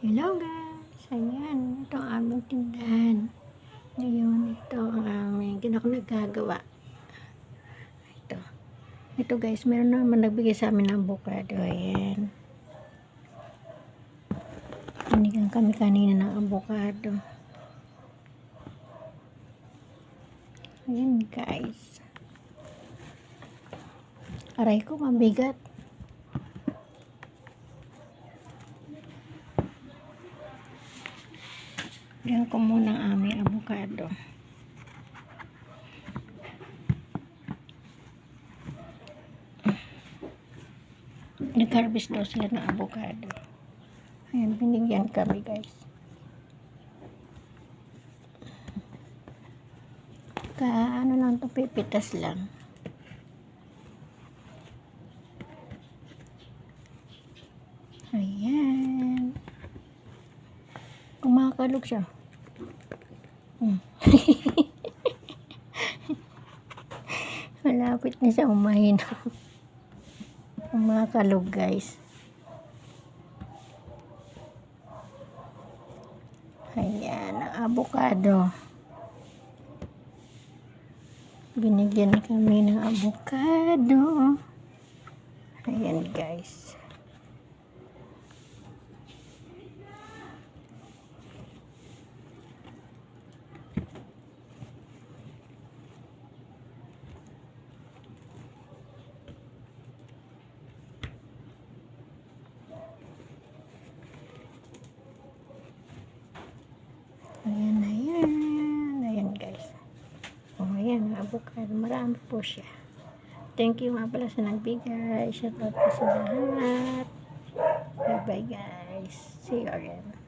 Hello guys! Ayan, ito ang aming tindahan. Ngayon, ito ang aming nagagawa. Ito guys, meron naman nagbigay sa amin ng avocado. Ayan. Binigyan kami kanina ng avocado. Ayan guys. Aray ko, mabigat. Yan ko muna ang aming avocado. Nag-harvest daw sila ng avocado. Ayan, binigyan kami guys. Ano lang ito, pipitas lang. Ayan. Kumakalog siya. Malapit na siya umahina. Kumakalog guys. Ayan, ang avocado. Binigyan kami ng avocado. Ayan guys. Ayan, ayan. Ayan guys. O, ayan, avocado. Marami po siya. Thank you nga pala sa nagbigay. Shout out po sa lahat. Bye bye guys. See you again.